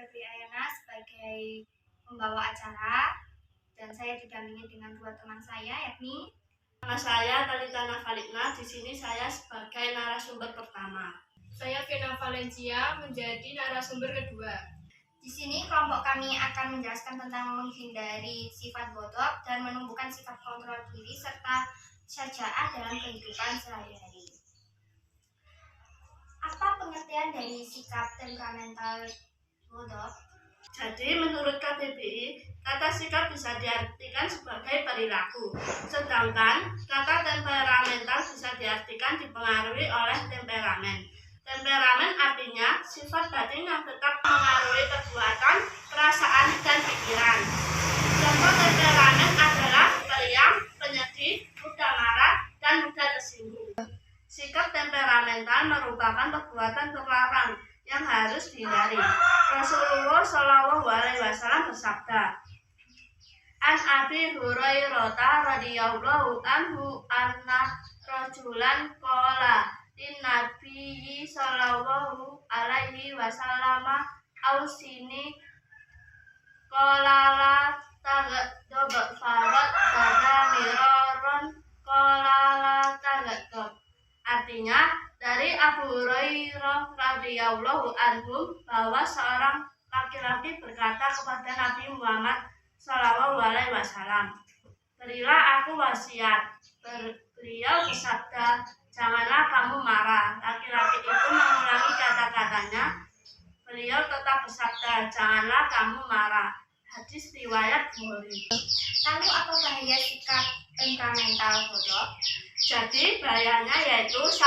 Febri Ayana sebagai pembawa acara, dan saya didampingi dengan dua teman saya, yakni nama saya Talita Nafalina. Di sini saya sebagai narasumber pertama. Saya Vina Valencia menjadi narasumber kedua. Di sini kelompok kami akan menjelaskan tentang menghindari sifat bodoh dan menumbuhkan sikap kontrol diri serta syaja'ah dalam kehidupan sehari-hari. Apa pengertian dari sikap temperamental bodoh? Jadi menurut KBBI, kata sikap bisa diartikan sebagai perilaku, sedangkan kata temperamental bisa diartikan dipengaruhi oleh temperamen. Temperamen artinya sifat batin yang tetap mengaruhi perbuatan, perasaan, dan pikiran. Contoh temperamen adalah periang, penyedih, mudah marah, dan mudah tersinggung. Sikap temperamental merupakan perbuatan terlarang yang harus dihindari. Rasulullah Shallallahu Alaihi Wasallam bersabda, An Abi Hurairah radhiyallahu anhu anna rajulan qala lin Nabi Shallallahu Alaihi Wasallam ausini qala la taghdab farad tada miraron qala la taghdab. Artinya, dari Abu Hurairah radhiyallahu anhu bahwa seorang laki-laki berkata kepada Nabi Muhammad Shallallahu Alaihi Wasallam, berilah aku wasiat. Beliau bersabda, janganlah kamu marah. Laki-laki itu mengulangi kata-katanya. Beliau tetap bersabda, janganlah kamu marah. Hadis riwayat Bukhari. Lalu apa bahaya sikap temperamental bodoh? Jadi bahayanya yaitu 1.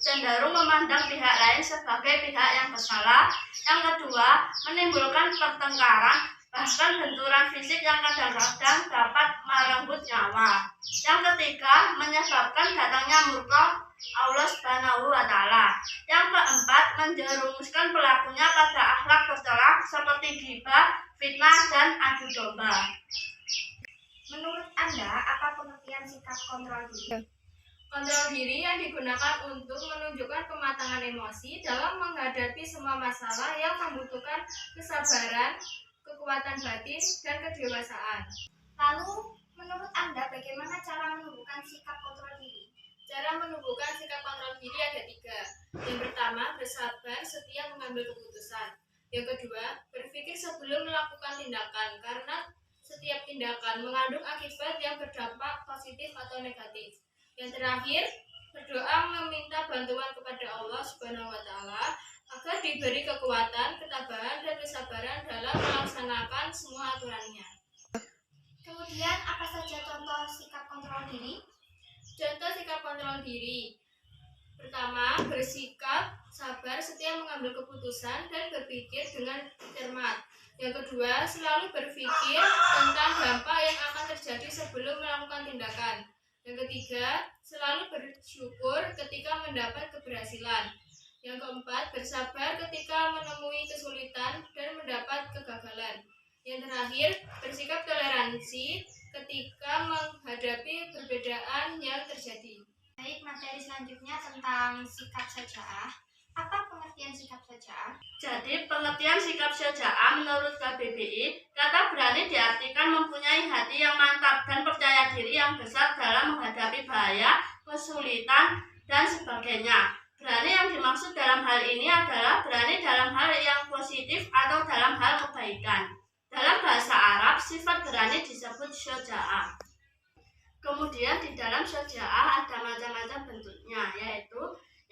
Cenderung memandang pihak lain sebagai pihak yang bersalah. Yang kedua, menimbulkan pertengkaran, bahkan benturan fisik yang kadang-kadang dapat merenggut nyawa. Yang ketiga, menyebabkan datangnya murka Allah Subhanahu wa Ta'ala. Yang keempat, menjerumuskan pelakunya pada akhlak tercela seperti ghibah, fitnah, dan adu domba. Menurut Anda, apa pengertian sikap kontrol diri? Kontrol diri yang digunakan untuk menunjukkan kematangan emosi dalam menghadapi semua masalah yang membutuhkan kesabaran, kekuatan batin, dan kedewasaan. Lalu, menurut Anda, bagaimana cara menumbuhkan sikap kontrol diri? Cara menumbuhkan sikap kontrol diri ada 3. Yang pertama, bersabar setiap mengambil keputusan. Yang kedua, berpikir sebelum melakukan tindakan, karena setiap tindakan mengandung akibat yang berdampak positif atau negatif. Yang terakhir, berdoa meminta bantuan kepada Allah Subhanahu wa Ta'ala agar diberi kekuatan, ketabahan, dan kesabaran dalam melaksanakan semua aturannya. Kemudian, apa saja contoh sikap kontrol diri? Contoh sikap kontrol diri. Pertama, bersikap sabar setiap mengambil keputusan dan berpikir dengan cermat. Yang kedua, selalu berpikir tentang dampak yang akan terjadi sebelum melakukan tindakan. Yang ketiga, selalu bersyukur ketika mendapat keberhasilan. Yang keempat, bersabar ketika menemui kesulitan dan mendapat kegagalan. Yang terakhir, bersikap toleransi ketika menghadapi perbedaan yang terjadi. Baik, materi selanjutnya tentang sikap syaja'ah. Apa pengertian sikap syaja'ah? Jadi pengertian sikap syaja'ah menurut KBBI, kata berani diartikan mempunyai hati yang mantap dan percaya diri yang besar dalam menghadapi bahaya, kesulitan, dan sebagainya. Berani yang dimaksud dalam hal ini adalah berani dalam hal yang positif atau dalam hal kebaikan. Dalam bahasa Arab, sifat berani disebut syaja'ah. Kemudian di dalam syaja'ah ada macam-macam bentuknya, yaitu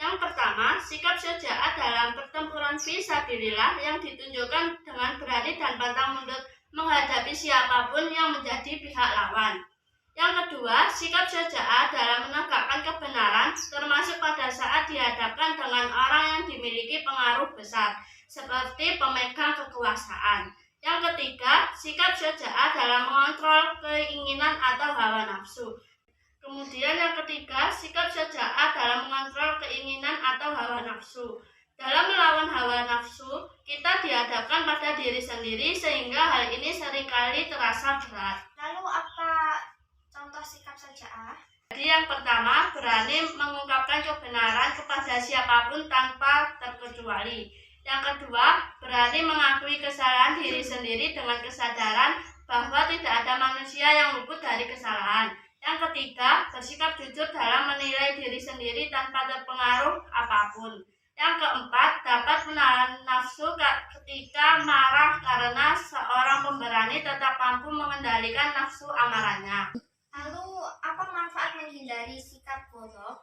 yang pertama, sikap syaja'ah dalam pertempuran fisabilillah yang ditunjukkan dengan berani dan pantang mundur menghadapi siapapun yang menjadi pihak lawan. Yang kedua, sikap syaja'ah dalam menegakkan kebenaran termasuk pada saat dihadapkan dengan orang yang dimiliki pengaruh besar seperti pemegang kekuasaan. Yang ketiga, sikap syaja'ah dalam mengontrol keinginan atau hawa nafsu. Kemudian yang ketiga, sikap syaja'ah dalam mengontrol keinginan atau hawa nafsu. Dalam melawan hawa nafsu, kita dihadapkan pada diri sendiri sehingga hal ini seringkali terasa berat. Lalu apa contoh sikap syaja'ah? Jadi yang pertama, berani mengungkapkan kebenaran kepada siapapun tanpa terkecuali. Yang kedua, berani mengakui kesalahan diri sendiri dengan kesadaran bahwa tidak ada manusia yang luput dari kesalahan. Yang ketiga, bersikap jujur dalam menilai diri sendiri tanpa terpengaruh apapun. Yang keempat, dapat menahan nafsu ketika marah karena seorang pemberani tetap mampu mengendalikan nafsu amarahnya. Lalu, apa manfaat menghindari sikap bodoh?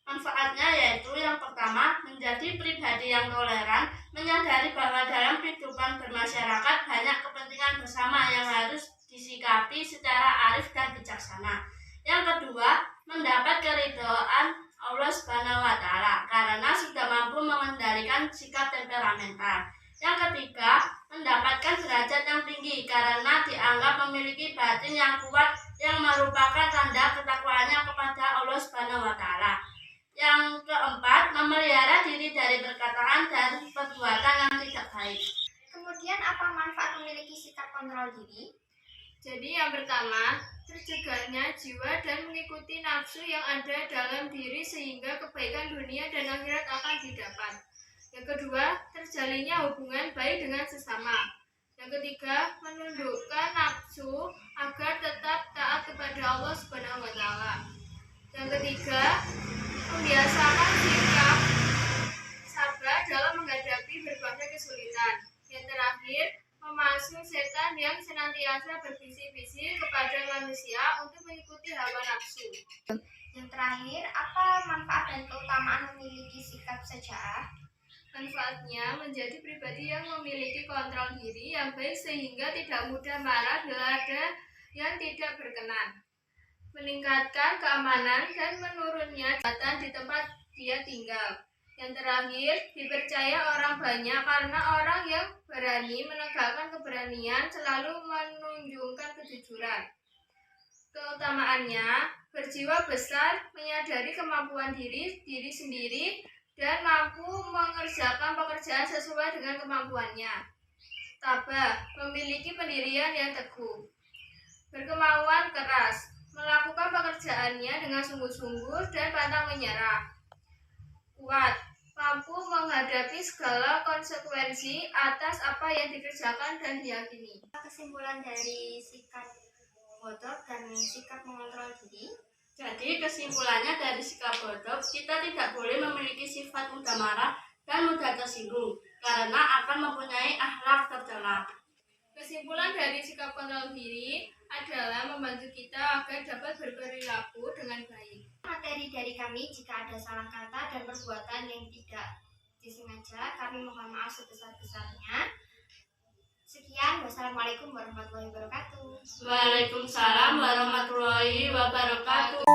Manfaatnya yaitu yang pertama, menjadi pribadi yang toleran, menyadari bahwa dalam kehidupan bermasyarakat banyak kepentingan bersama yang harus disikapi secara arif dan bijaksana. Yang kedua, mendapat keridhaan Allah Subhanahu wa Ta'ala karena sudah mampu mengendalikan sikap temperamental. Yang ketiga, mendapatkan derajat yang tinggi karena dianggap memiliki batin yang kuat yang merupakan tanda ketakwaannya kepada Allah Subhanahu wa Ta'ala. Yang keempat, memelihara diri dari perkataan dan perbuatan yang tidak baik. Kemudian, apa manfaat memiliki sikap kontrol diri? Jadi yang pertama, tercegahnya jiwa dan mengikuti nafsu yang ada dalam diri sehingga kebaikan dunia dan akhirat akan didapat. Yang kedua, terjalinnya hubungan baik dengan sesama. Yang ketiga, menundukkan nafsu agar tetap taat kepada Allah Subhanahu wa Ta'ala. Yang ketiga, membiasakan sikap sabar dalam menghadapi berbagai kesulitan. Yang terakhir, memasung setan yang senantiasa berbisik-bisik kepada manusia untuk mengikuti hawa nafsu. Yang terakhir, apa manfaat dan keutamaan memiliki sikap syaja'ah? Manfaatnya menjadi pribadi yang memiliki kontrol diri yang baik sehingga tidak mudah marah bila ada yang tidak berkenan. Meningkatkan keamanan dan menurunnya kejahatan di tempat dia tinggal. Yang terakhir, dipercaya orang banyak karena orang yang berani menegakkan keberanian selalu menunjukkan kejujuran. Keutamaannya, berjiwa besar, menyadari kemampuan diri sendiri, dan mampu mengerjakan pekerjaan sesuai dengan kemampuannya. Tabah, memiliki pendirian yang teguh. Berkemauan keras, melakukan pekerjaannya dengan sungguh-sungguh dan pantang menyerah. Kuat, mampu menghadapi segala konsekuensi atas apa yang dikerjakan dan diyakini. Kesimpulan dari sikap bodoh dan sikap mengontrol diri. Jadi kesimpulannya dari sikap bodoh, kita tidak boleh memiliki sifat mudah marah dan mudah tersinggung karena akan mempunyai akhlak tercela. Kesimpulan dari sikap kontrol diri adalah membantu kita agar dapat berperilaku dengan baik. Materi dari kami, jika ada salah kata dan perbuatan yang tidak disengaja, kami mohon maaf sebesar-besarnya. Sekian, wassalamualaikum warahmatullahi wabarakatuh. Waalaikumsalam warahmatullahi wabarakatuh.